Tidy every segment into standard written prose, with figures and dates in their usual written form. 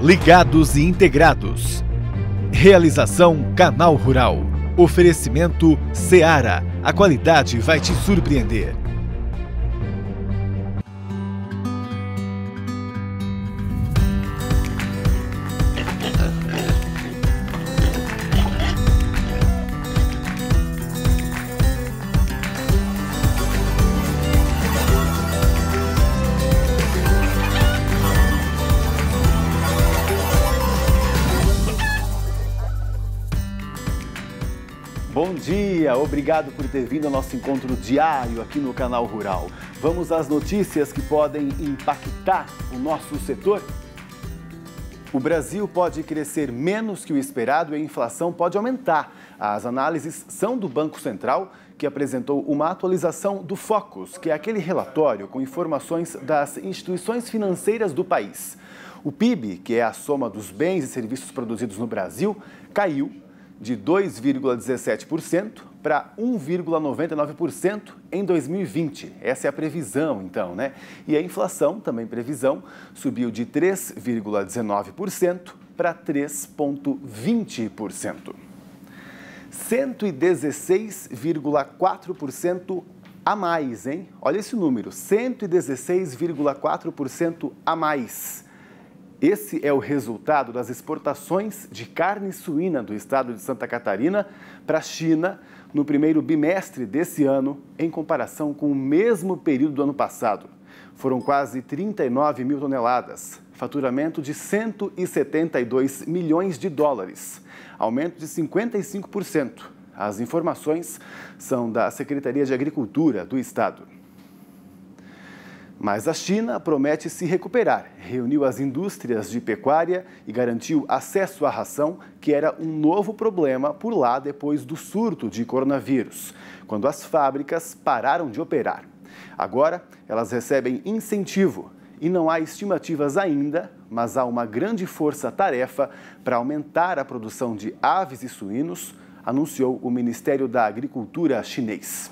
Ligados e integrados. Realização Canal Rural. Oferecimento Seara. A qualidade vai te surpreender. Bom dia, obrigado por ter vindo ao nosso encontro diário aqui no Canal Rural. Vamos às notícias que podem impactar o nosso setor? O Brasil pode crescer menos que o esperado e a inflação pode aumentar. As análises são do Banco Central, que apresentou uma atualização do Focus, que é aquele relatório com informações das instituições financeiras do país. O PIB, que é a soma dos bens e serviços produzidos no Brasil, caiu de 2,17% para 1,99% em 2020. Essa é a previsão, então, né? E a inflação, também previsão, subiu de 3,19% para 3,20%. 116,4% a mais, hein? Olha esse número, 116,4% a mais. Esse é o resultado das exportações de carne suína do estado de Santa Catarina para a China no primeiro bimestre desse ano, em comparação com o mesmo período do ano passado. Foram quase 39 mil toneladas, faturamento de 172 milhões de dólares, aumento de 55%. As informações são da Secretaria de Agricultura do estado. Mas a China promete se recuperar, reuniu as indústrias de pecuária e garantiu acesso à ração, que era um novo problema por lá depois do surto de coronavírus, quando as fábricas pararam de operar. Agora, elas recebem incentivo e não há estimativas ainda, mas há uma grande força-tarefa para aumentar a produção de aves e suínos, anunciou o Ministério da Agricultura chinês.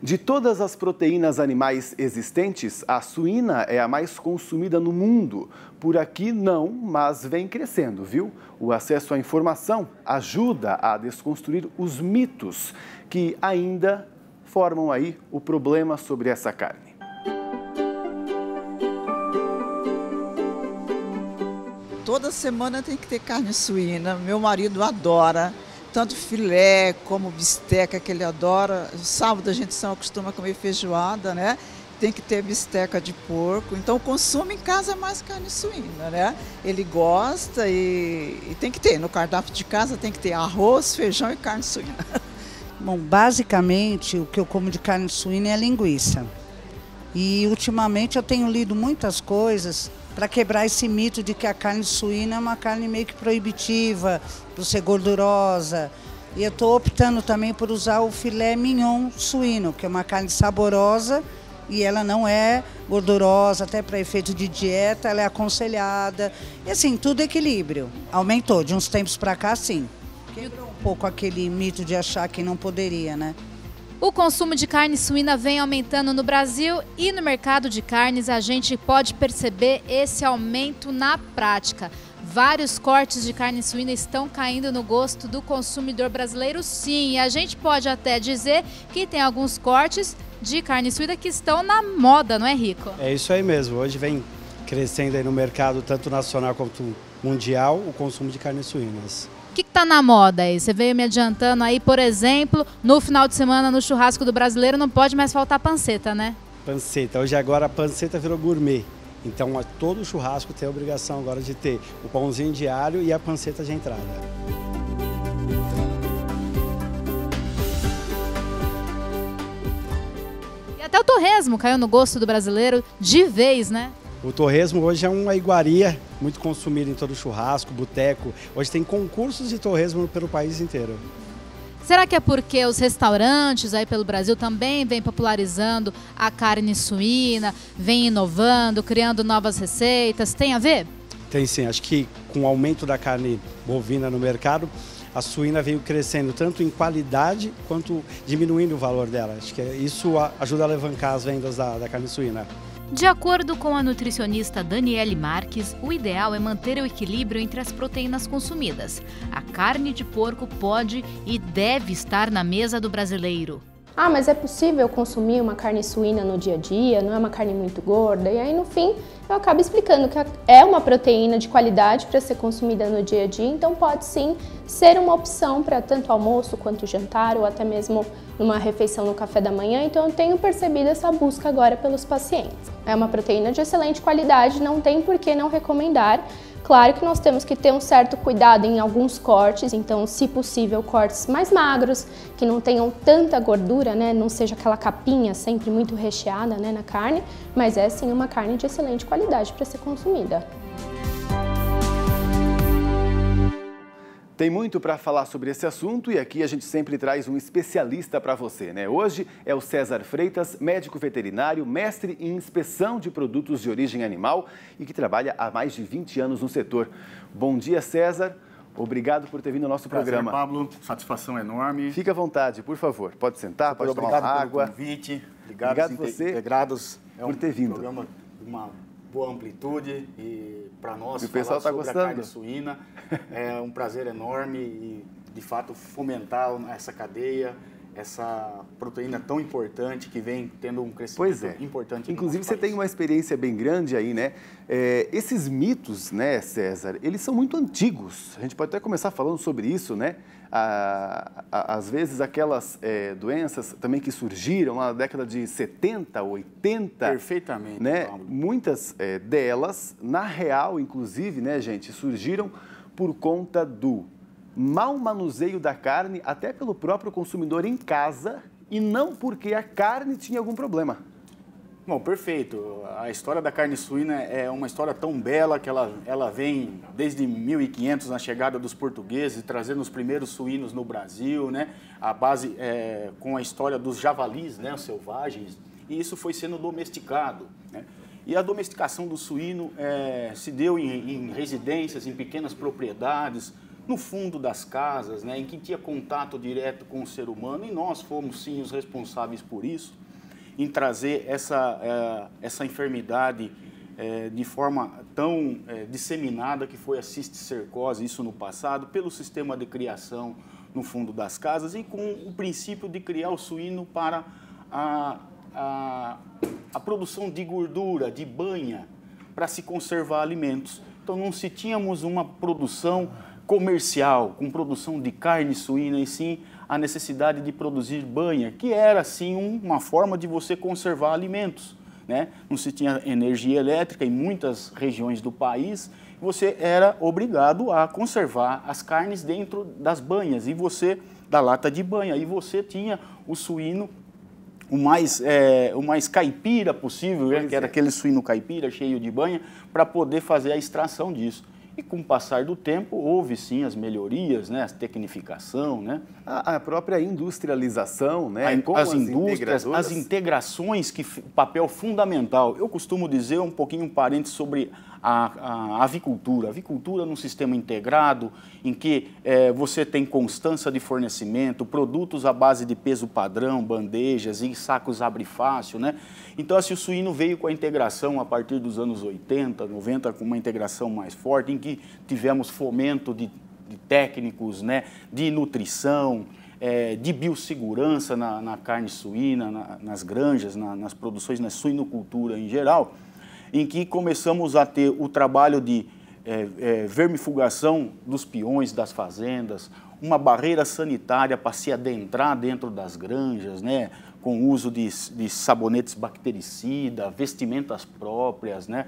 De todas as proteínas animais existentes, a suína é a mais consumida no mundo. Por aqui não, mas vem crescendo, viu? O acesso à informação ajuda a desconstruir os mitos que ainda formam aí o problema sobre essa carne. Toda semana tem que ter carne suína, meu marido adora. Tanto filé como bisteca que ele adora. Sábado a gente só costuma comer feijoada, né? Tem que ter bisteca de porco. Então o consumo em casa é mais carne suína, né? Ele gosta e tem que ter. No cardápio de casa tem que ter arroz, feijão e carne suína. Bom, basicamente o que eu como de carne suína é a linguiça. E ultimamente eu tenho lido muitas coisas para quebrar esse mito de que a carne suína é uma carne meio que proibitiva, por ser gordurosa. E eu estou optando também por usar o filé mignon suíno, que é uma carne saborosa e ela não é gordurosa, até para efeito de dieta, ela é aconselhada. E assim, tudo equilíbrio. Aumentou, de uns tempos para cá, sim. Quebrou um pouco aquele mito de achar que não poderia, né? O consumo de carne suína vem aumentando no Brasil e no mercado de carnes a gente pode perceber esse aumento na prática. Vários cortes de carne suína estão caindo no gosto do consumidor brasileiro, sim. E a gente pode até dizer que tem alguns cortes de carne suína que estão na moda, não é, Rico? É isso aí mesmo. Hoje vem crescendo aí no mercado, tanto nacional quanto mundial, o consumo de carnes suínas. O que está na moda aí? Você veio me adiantando aí, por exemplo, no final de semana no churrasco do brasileiro não pode mais faltar panceta, né? Panceta. Hoje agora a panceta virou gourmet. Então todo churrasco tem a obrigação agora de ter o pãozinho de alho e a panceta de entrada. E até o torresmo caiu no gosto do brasileiro de vez, né? O torresmo hoje é uma iguaria muito consumida em todo churrasco, boteco. Hoje tem concursos de torresmo pelo país inteiro. Será que é porque os restaurantes aí pelo Brasil também vêm popularizando a carne suína, vêm inovando, criando novas receitas? Tem a ver? Tem sim. Acho que com o aumento da carne bovina no mercado, a suína veio crescendo tanto em qualidade quanto diminuindo o valor dela. Acho que isso ajuda a alavancar as vendas da carne suína. De acordo com a nutricionista Daniele Marques, o ideal é manter o equilíbrio entre as proteínas consumidas. A carne de porco pode e deve estar na mesa do brasileiro. Ah, mas é possível consumir uma carne suína no dia a dia? Não é uma carne muito gorda? E aí, no fim, eu acabo explicando que é uma proteína de qualidade para ser consumida no dia a dia, então pode sim ser uma opção para tanto almoço quanto jantar ou até mesmo numa refeição no café da manhã. Então eu tenho percebido essa busca agora pelos pacientes. É uma proteína de excelente qualidade, não tem por que não recomendar. Claro que nós temos que ter um certo cuidado em alguns cortes, então, se possível, cortes mais magros, que não tenham tanta gordura, né? Não seja aquela capinha sempre muito recheada, né, na carne, mas é sim uma carne de excelente qualidade para ser consumida. Tem muito para falar sobre esse assunto e aqui a gente sempre traz um especialista para você, né? Hoje é o César Freitas, médico veterinário, mestre em inspeção de produtos de origem animal e que trabalha há mais de 20 anos no setor. Bom dia, César. Obrigado por ter vindo ao nosso programa. Pablo, satisfação enorme. Fique à vontade, por favor. Pode sentar, pode tomar uma água. Obrigado pelo convite. Obrigado você integrados. por ter vindo. É um programa de uma boa amplitude e para nós o pessoal falar tá sobre gostando. A carne suína é um prazer enorme e, de fato, fomentar essa cadeia, essa proteína tão importante que vem tendo um crescimento importante. Inclusive, você tem uma experiência bem grande aí, né? Esses mitos, né, César, eles são muito antigos. A gente pode até começar falando sobre isso, né? Às vezes, aquelas doenças também que surgiram na década de 70, 80. Perfeitamente, né? Pablo. Muitas delas, na real, inclusive, né, gente, surgiram por conta do mau manuseio da carne, até pelo próprio consumidor em casa, e não porque a carne tinha algum problema. Bom, perfeito. A história da carne suína é uma história tão bela que ela vem desde 1500, na chegada dos portugueses, trazendo os primeiros suínos no Brasil, né? A base com a história dos javalis, né, os selvagens, e isso foi sendo domesticado, né? E a domesticação do suíno se deu em residências, em pequenas propriedades, no fundo das casas, né, em que tinha contato direto com o ser humano, e nós fomos sim os responsáveis por isso, em trazer essa enfermidade de forma tão disseminada que foi a cisticercose, isso no passado, pelo sistema de criação no fundo das casas e com o princípio de criar o suíno para a produção de gordura, de banha, para se conservar alimentos. Então não se tínhamos uma produção comercial, com produção de carne suína, e sim a necessidade de produzir banha, que era, sim, uma forma de você conservar alimentos, né? Não se tinha energia elétrica em muitas regiões do país, você era obrigado a conservar as carnes dentro das banhas, e você, da lata de banha, e você tinha o suíno o mais caipira possível, né? Que era aquele suíno caipira, cheio de banha, para poder fazer a extração disso. E com o passar do tempo, houve sim as melhorias, né? A tecnificação, né? A própria industrialização, né? As indústrias, as integrações, papel fundamental. Eu costumo dizer um pouquinho, um parênteses sobre a avicultura. A avicultura num sistema integrado, em que você tem constância de fornecimento, produtos à base de peso padrão, bandejas e sacos abre fácil, né? Então, assim, o suíno veio com a integração a partir dos anos 80, 90, com uma integração mais forte, em que tivemos fomento de técnicos, né, de nutrição, de biossegurança na carne suína, nas granjas, nas produções, na suinocultura em geral, em que começamos a ter o trabalho de vermifugação dos peões das fazendas, uma barreira sanitária para se adentrar dentro das granjas, né, com o uso de sabonetes bactericidas, vestimentas próprias, né,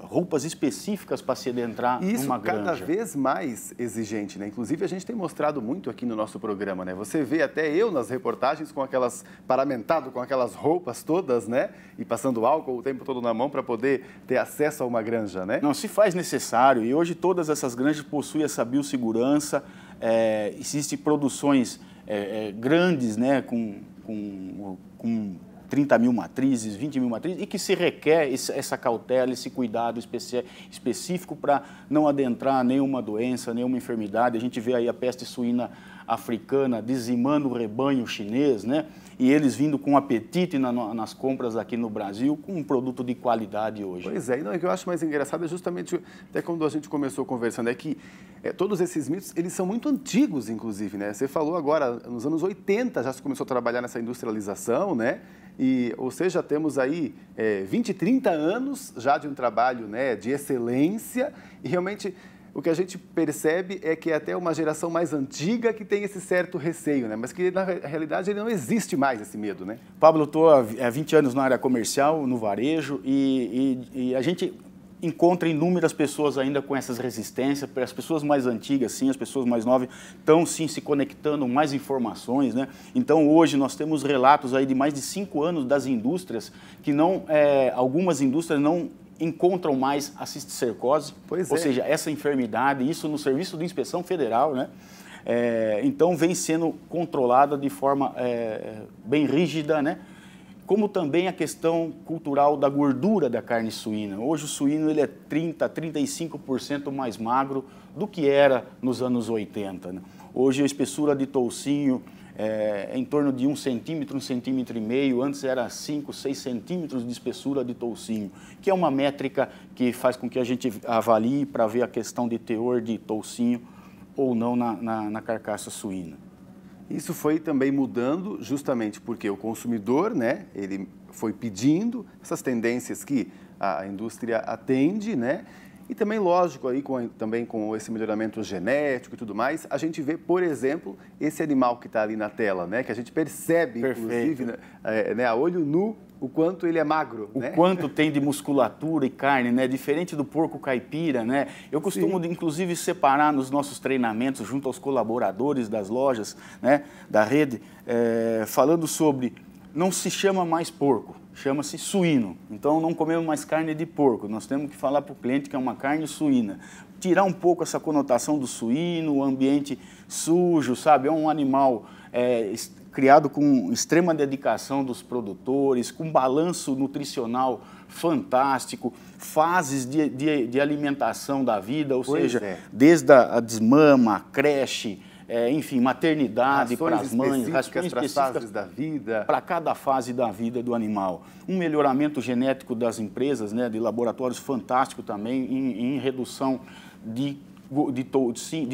roupas específicas para se adentrar numa granja. Isso cada vez mais exigente, né? Inclusive, a gente tem mostrado muito aqui no nosso programa, né? Você vê até eu nas reportagens com aquelas, paramentado com aquelas roupas todas, né? E passando álcool o tempo todo na mão para poder ter acesso a uma granja, né? Não, se faz necessário. E hoje todas essas granjas possuem essa biossegurança. Existem produções grandes, né? Com 30 mil matrizes, 20 mil matrizes, e que se requer essa cautela, esse cuidado específico para não adentrar nenhuma doença, nenhuma enfermidade. A gente vê aí a peste suína africana dizimando o rebanho chinês, né? E eles vindo com apetite nas compras aqui no Brasil, com um produto de qualidade hoje. Pois é, e não, o que eu acho mais engraçado é justamente, até quando a gente começou conversando, é que todos esses mitos, eles são muito antigos, inclusive, né? Você falou agora, nos anos 80 já se começou a trabalhar nessa industrialização, né? Ou seja, temos aí 20, 30 anos já de um trabalho, né, de excelência, e realmente o que a gente percebe é que é até uma geração mais antiga que tem esse certo receio, né? Mas que na realidade ele não existe mais, esse medo, né? Pablo, eu estou há 20 anos na área comercial, no varejo, e a gente encontra inúmeras pessoas ainda com essas resistências. As pessoas mais antigas, sim, as pessoas mais novas estão sim se conectando, mais informações, né? Então hoje nós temos relatos aí de mais de 5 anos das indústrias que não, algumas indústrias não encontram mais a cisticercose, ou seja, essa enfermidade, isso no Serviço de Inspeção Federal, né? Então vem sendo controlada de forma bem rígida, né? Como também a questão cultural da gordura da carne suína. Hoje o suíno ele é 30% a 35% mais magro do que era nos anos 80, né? Hoje a espessura de toucinho em torno de 1 centímetro, 1,5 centímetros, antes era 5, 6 centímetros de espessura de toucinho, que é uma métrica que faz com que a gente avalie para ver a questão de teor de toucinho ou não na carcaça suína. Isso foi também mudando justamente porque o consumidor, né, ele foi pedindo essas tendências que a indústria atende, né? E também, lógico, aí também com esse melhoramento genético e tudo mais, a gente vê, por exemplo, esse animal que está ali na tela, né? Que a gente percebe, inclusive, né, a olho nu, o quanto ele é magro, o né? quanto tem de musculatura e carne, né? Diferente do porco caipira, né? Eu costumo, inclusive, separar nos nossos treinamentos, junto aos colaboradores das lojas, né, da rede, falando sobre, não se chama mais porco, chama-se suíno. Então, não comemos mais carne de porco. Nós temos que falar para o cliente que é uma carne suína. Tirar um pouco essa conotação do suíno, o ambiente sujo, sabe? É um animal criado com extrema dedicação dos produtores, com balanço nutricional fantástico, fases de alimentação da vida, ou seja, desde a desmama, a creche, enfim, maternidade para as mães, rações específicas da vida, para cada fase da vida do animal. Um melhoramento genético das empresas, né, de laboratórios fantástico também, em redução de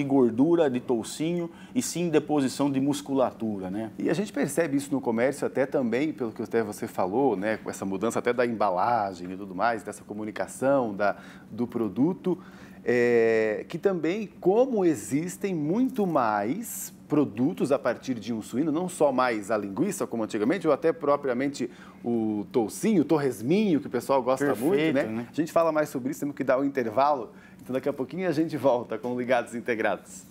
gordura, de toucinho e sim deposição de musculatura, né? E a gente percebe isso no comércio até também, pelo que até você falou, né, com essa mudança até da embalagem e tudo mais, dessa comunicação do produto, que também, como existem muito mais produtos a partir de um suíno, não só mais a linguiça, como antigamente, ou até propriamente o toucinho, o torresminho, que o pessoal gosta muito, né? A gente fala mais sobre isso, temos que dar um intervalo, então daqui a pouquinho a gente volta com Ligados Integrados.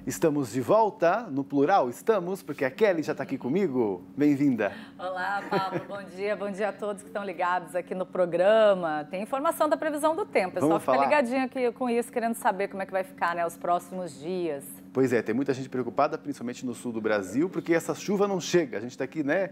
Estamos de volta, no plural estamos, porque a Kelly já está aqui comigo. Bem-vinda. Olá, Pablo, bom dia a todos que estão ligados aqui no programa. Tem informação da previsão do tempo, o pessoal fica ligadinho aqui com isso, querendo saber como é que vai ficar, né, os próximos dias. Pois é, tem muita gente preocupada, principalmente no sul do Brasil, porque essa chuva não chega. A gente está aqui, né,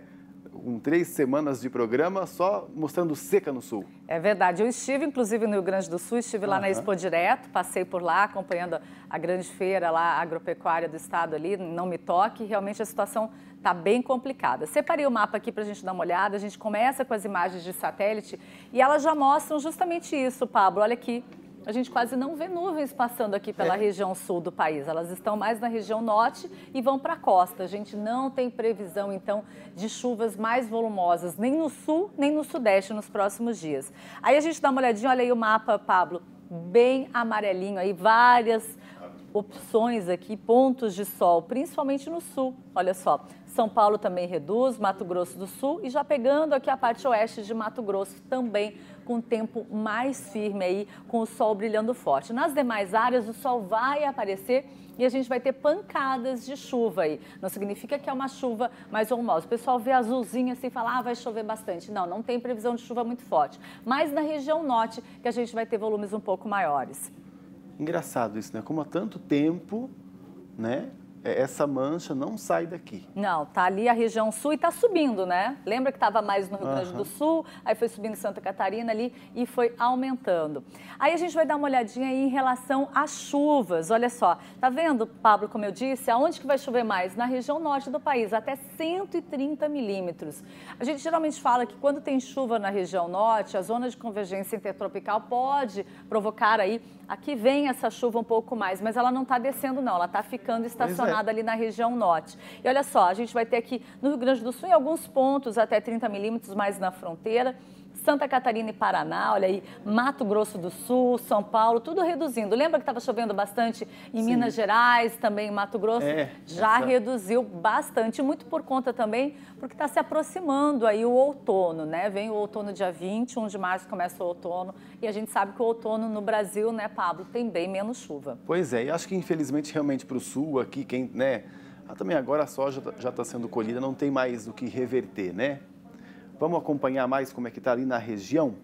com 3 semanas de programa, só mostrando seca no sul. É verdade. Eu estive, inclusive, no Rio Grande do Sul, estive lá na Expo Direto, passei por lá, acompanhando a grande feira lá, agropecuária do estado ali, Não Me Toque, realmente a situação está bem complicada. Separei o mapa aqui para a gente dar uma olhada, a gente começa com as imagens de satélite e elas já mostram justamente isso, Pablo, olha aqui. A gente quase não vê nuvens passando aqui pela região sul do país. Elas estão mais na região norte e vão para a costa. A gente não tem previsão, então, de chuvas mais volumosas, nem no sul, nem no sudeste nos próximos dias. Aí a gente dá uma olhadinha, olha aí o mapa, Pablo, bem amarelinho, aí várias opções aqui, pontos de sol, principalmente no sul, olha só. São Paulo também reduz, Mato Grosso do Sul e já pegando aqui a parte oeste de Mato Grosso também com tempo mais firme aí, com o sol brilhando forte. Nas demais áreas o sol vai aparecer e a gente vai ter pancadas de chuva aí. Não significa que é uma chuva mais volumosa. O pessoal vê azulzinho assim e fala, vai chover bastante. Não, não tem previsão de chuva muito forte. Mas na região norte que a gente vai ter volumes um pouco maiores. Engraçado isso, né? Como há tanto tempo, né? essa mancha não sai daqui. Não, tá ali a região sul e tá subindo, né? Lembra que estava mais no Rio Grande do Sul, aí foi subindo Santa Catarina ali e foi aumentando. Aí a gente vai dar uma olhadinha aí em relação às chuvas. Olha só, tá vendo, Pablo, como eu disse, aonde que vai chover mais? Na região norte do país, até 130 milímetros. A gente geralmente fala que quando tem chuva na região norte, a zona de convergência intertropical pode provocar aí, aqui vem essa chuva um pouco mais, mas ela não está descendo não, ela está ficando estacionada ali na região norte. E olha só, a gente vai ter aqui no Rio Grande do Sul, em alguns pontos, até 30 milímetros mais na fronteira, Santa Catarina e Paraná, olha aí, Mato Grosso do Sul, São Paulo, tudo reduzindo. Lembra que estava chovendo bastante em Minas Gerais, também em Mato Grosso? Já reduziu bastante, muito por conta também, porque está se aproximando aí o outono, né? Vem o outono dia 21 de março, começa o outono, e a gente sabe que o outono no Brasil, né, Pablo, tem bem menos chuva. Pois é, e acho que infelizmente realmente para o sul aqui, quem, né, também agora a soja já está sendo colhida, não tem mais o que reverter, né? Vamos acompanhar mais como é que está ali na região?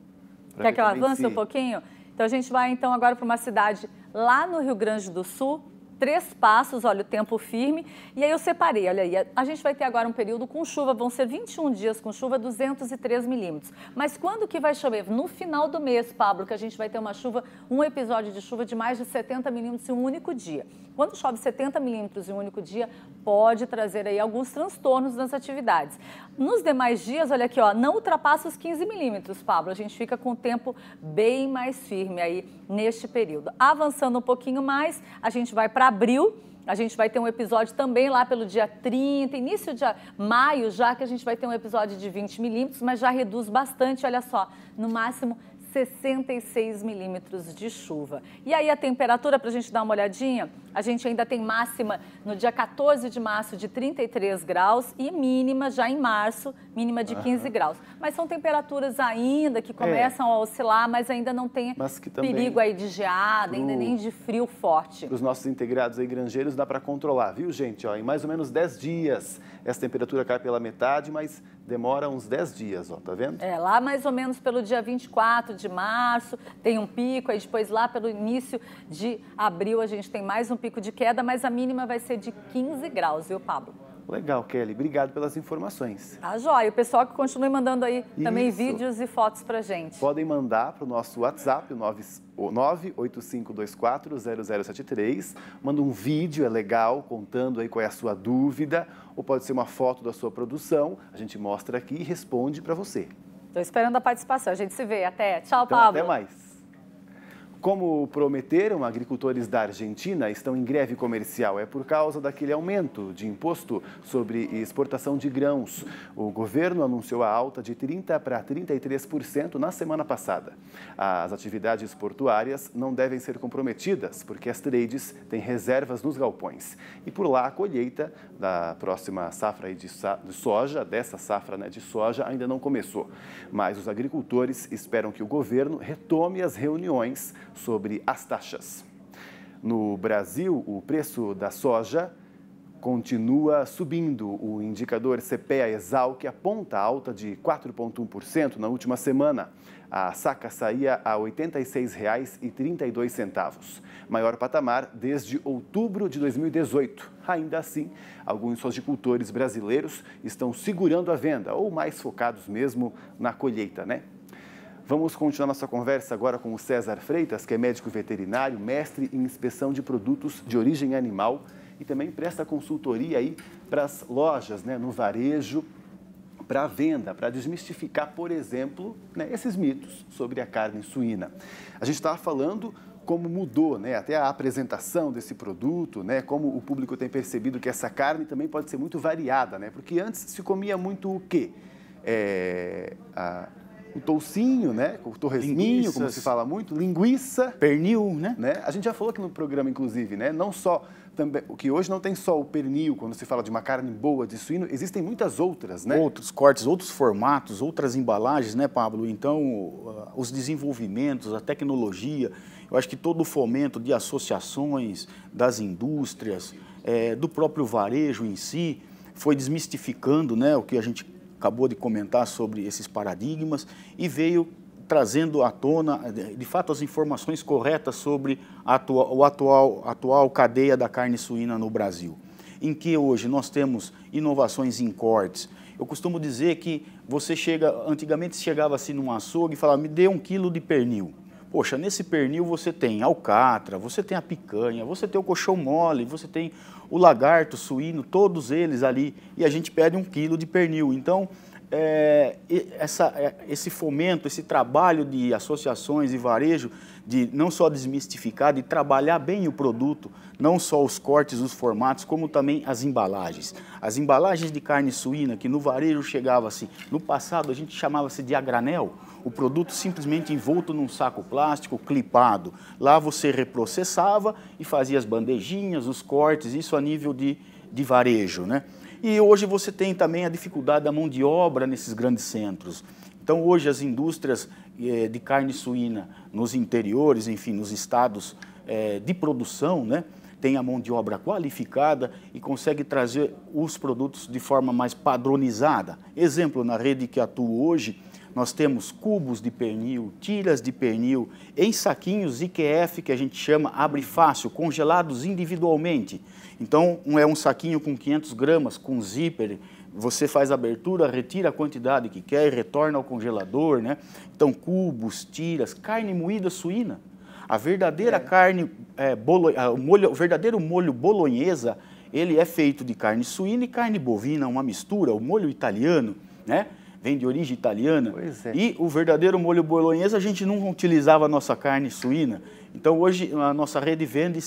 Quer que eu avance um pouquinho? Então, a gente vai então agora para uma cidade lá no Rio Grande do Sul, 3 Passos, olha o tempo firme. E aí eu separei, olha aí, a gente vai ter agora um período com chuva, vão ser 21 dias com chuva, 203 milímetros. Mas quando que vai chover? No final do mês, Pablo, que a gente vai ter uma chuva, um episódio de chuva de mais de 70 milímetros em um único dia. Quando chove 70 milímetros em um único dia, pode trazer aí alguns transtornos nas atividades. Nos demais dias, olha aqui, ó, não ultrapassa os 15 milímetros, Pablo. A gente fica com o tempo bem mais firme aí neste período. Avançando um pouquinho mais, a gente vai para abril. A gente vai ter um episódio também lá pelo dia 30, início de maio, já que a gente vai ter um episódio de 20 milímetros, mas já reduz bastante, olha só, no máximo 66 milímetros de chuva. E aí a temperatura, para a gente dar uma olhadinha, a gente ainda tem máxima no dia 14 de março de 33 graus e mínima já em março, mínima de 15 graus. Mas são temperaturas ainda que começam a oscilar, mas ainda não tem perigo aí de geada, ainda nem de frio forte. Para os nossos integrados aí granjeiros dá para controlar, viu, gente? Ó, em mais ou menos 10 dias essa temperatura cai pela metade, mas demora uns 10 dias, ó, tá vendo? Lá mais ou menos pelo dia 24 de março tem um pico, aí depois lá pelo início de abril a gente tem mais um pico de queda, mas a mínima vai ser de 15 graus, viu, Pablo? Legal, Kelly. Obrigado pelas informações. Tá joia. O pessoal que continue mandando aí também vídeos e fotos pra gente. Podem mandar para o nosso WhatsApp, o 985240073. Manda um vídeo, é legal, contando aí qual é a sua dúvida. Ou pode ser uma foto da sua produção. A gente mostra aqui e responde para você. Estou esperando a participação. A gente se vê. Até. Tchau, então, Pablo. Até mais. Como prometeram, agricultores da Argentina estão em greve comercial. É por causa daquele aumento de imposto sobre exportação de grãos. O governo anunciou a alta de 30% para 33% na semana passada. As atividades portuárias não devem ser comprometidas, porque as trades têm reservas nos galpões. E por lá, a colheita da próxima safra aí de soja, dessa safra, né, de soja, ainda não começou. Mas os agricultores esperam que o governo retome as reuniões sobre as taxas. No Brasil, o preço da soja continua subindo. O indicador CPEA-Exalc aponta alta de 4,1% na última semana. A saca saía a R$ 86,32, maior patamar desde outubro de 2018. Ainda assim, alguns sojicultores brasileiros estão segurando a venda ou mais focados mesmo na colheita, né? Vamos continuar nossa conversa agora com o César Freitas, que é médico veterinário, mestre em inspeção de produtos de origem animal e também presta consultoria aí para as lojas, né, no varejo, para venda, para desmistificar, por exemplo, né, esses mitos sobre a carne suína. A gente estava falando como mudou, né, até a apresentação desse produto, né, como o público tem percebido que essa carne também pode ser muito variada, né, porque antes se comia muito o quê? O toucinho, né? O torresminho, como se fala muito, linguiça. Pernil, né? A gente já falou aqui no programa, inclusive, né? Não só, também, o que hoje não tem só o pernil, quando se fala de uma carne boa de suíno, existem muitas outras, né? Outros cortes, outros formatos, outras embalagens, né, Pablo? Então, os desenvolvimentos, a tecnologia, eu acho que todo o fomento de associações, das indústrias, do próprio varejo em si, foi desmistificando, né, o que a gente acabou de comentar sobre esses paradigmas e veio trazendo à tona, de fato, as informações corretas sobre a atual cadeia da carne suína no Brasil. em que hoje nós temos inovações em cortes. Eu costumo dizer que antigamente chegava assim num açougue e falava, me dê 1 quilo de pernil. Poxa, nesse pernil você tem alcatra, você tem a picanha, você tem o coxão mole, você tem o lagarto suíno, todos eles ali, e a gente pede 1 quilo de pernil. Então, esse fomento, esse trabalho de associações e varejo, de não só desmistificar, de trabalhar bem o produto, não só os cortes, os formatos, como também as embalagens. As embalagens de carne suína, que no varejo chegava-se, no passado a gente chamava-se de a granel, o produto simplesmente envolto num saco plástico, clipado. Lá você reprocessava e fazia as bandejinhas, os cortes, isso a nível de varejo, né? E hoje você tem também a dificuldade da mão de obra nesses grandes centros. Então hoje as indústrias de carne suína nos interiores, enfim, nos estados de produção, né, tem a mão de obra qualificada e consegue trazer os produtos de forma mais padronizada. Exemplo, na rede que atuo hoje, nós temos cubos de pernil, tiras de pernil, em saquinhos IQF, que a gente chama abre fácil, congelados individualmente. Então, é um saquinho com 500 gramas, com zíper, você faz a abertura, retira a quantidade que quer e retorna ao congelador, né? Então, cubos, tiras, carne moída suína. A verdadeira carne, o verdadeiro molho bolonhesa, ele é feito de carne suína e carne bovina, uma mistura, o molho italiano, né? Vem de origem italiana. Pois é. E o verdadeiro molho bolonhesa, a gente não utilizava a nossa carne suína. Então, hoje, a nossa rede vende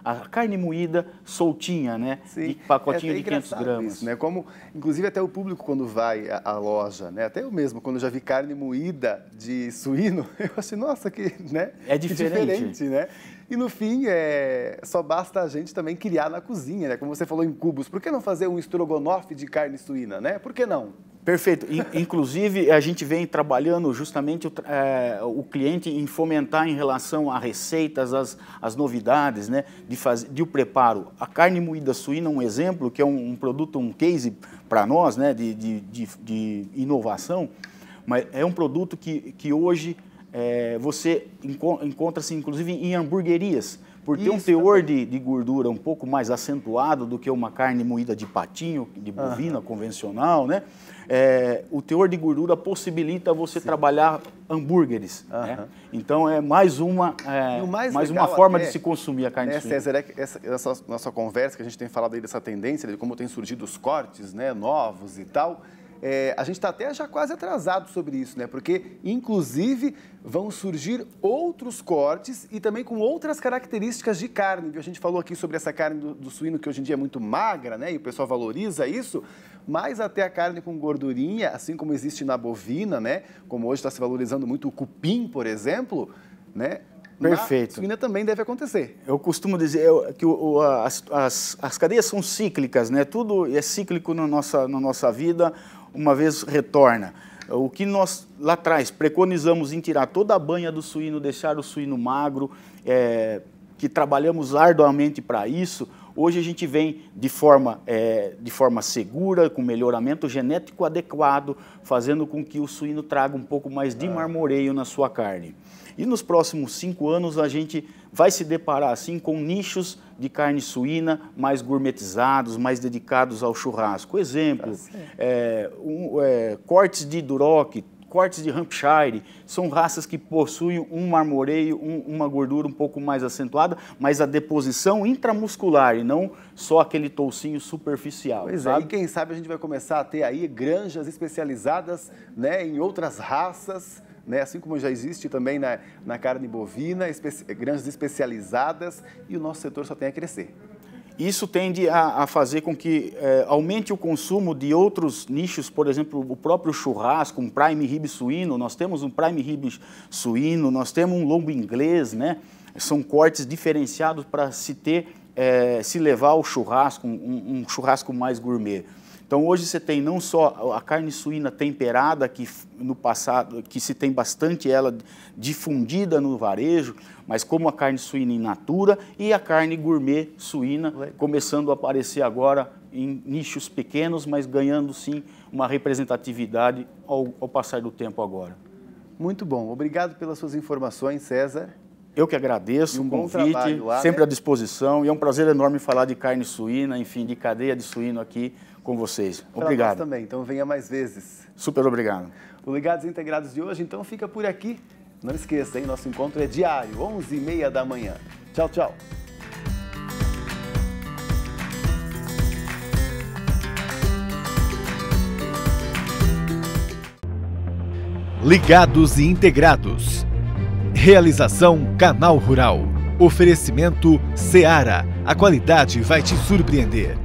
a carne moída soltinha, né? Sim, de pacotinho de 500 gramas. Isso, né? Como, inclusive, até o público, quando vai à loja, né? Até eu mesmo, quando eu já vi carne moída de suíno, eu achei, nossa, que, né? É diferente. Que diferente, né? E, no fim, só basta a gente também criar na cozinha, né? Como você falou em cubos, por que não fazer um estrogonofe de carne suína, né? Por que não? Perfeito. Inclusive, a gente vem trabalhando justamente o cliente em fomentar em relação a receitas, as novidades, né, de o preparo. A carne moída suína é um exemplo, que é um produto, um case para nós, né, de inovação, mas é um produto que hoje você encontra-se, inclusive, em hamburguerias, por ter um teor de gordura um pouco mais acentuado do que uma carne moída de patinho, de bovina convencional, né? O teor de gordura possibilita você trabalhar hambúrgueres. Né? Então, é mais uma forma de se consumir a carne suína. César, essa nossa conversa que a gente tem falado aí dessa tendência, de como tem surgido os cortes, né, novos e tal, a gente está até já quase atrasado sobre isso, né? Porque, inclusive, vão surgir outros cortes e também com outras características de carne. A gente falou aqui sobre essa carne do suíno, que hoje em dia é muito magra, né? E o pessoal valoriza isso, mas até a carne com gordurinha, assim como existe na bovina, né? Como hoje está se valorizando muito o cupim, por exemplo, né? Perfeito. Na suína também deve acontecer. Eu costumo dizer que as cadeias são cíclicas, né? Tudo é cíclico na nossa vida, uma vez retorna. O que nós lá atrás preconizamos em tirar toda a banha do suíno, deixar o suíno magro, que trabalhamos arduamente para isso, hoje a gente vem de forma segura, com melhoramento genético adequado, fazendo com que o suíno traga um pouco mais de marmoreio na sua carne. E nos próximos 5 anos a gente vai se deparar assim com nichos de carne suína mais gourmetizados, mais dedicados ao churrasco. Exemplo, cortes de Duroc, cortes de Hampshire, são raças que possuem um marmoreio, uma gordura um pouco mais acentuada, mas a deposição intramuscular e não só aquele toucinho superficial. Pois é, e quem sabe a gente vai começar a ter aí granjas especializadas, né, em outras raças, né, assim como já existe também na carne bovina, granjas especializadas, e o nosso setor só tem a crescer. Isso tende a fazer com que aumente o consumo de outros nichos, por exemplo, o próprio churrasco, um prime rib suíno, nós temos um prime rib suíno, nós temos um lombo inglês, né? São cortes diferenciados para se levar ao churrasco, um churrasco mais gourmet. Então, hoje você tem não só a carne suína temperada, que no passado, que se tem bastante ela difundida no varejo, mas como a carne suína in natura e a carne gourmet suína, começando a aparecer agora em nichos pequenos, mas ganhando sim uma representatividade ao passar do tempo agora. Muito bom. Obrigado pelas suas informações, César. Eu que agradeço o convite, lá, sempre né? à disposição. E é um prazer enorme falar de carne suína, enfim, de cadeia de suíno aqui com vocês. Obrigado. Pra nós também, então venha mais vezes. Super obrigado. O Ligados Integrados de hoje, então, fica por aqui. Não esqueça, hein? Nosso encontro é diário, 11h30 da manhã. Tchau, tchau. Ligados e Integrados. Realização Canal Rural. Oferecimento Seara. A qualidade vai te surpreender.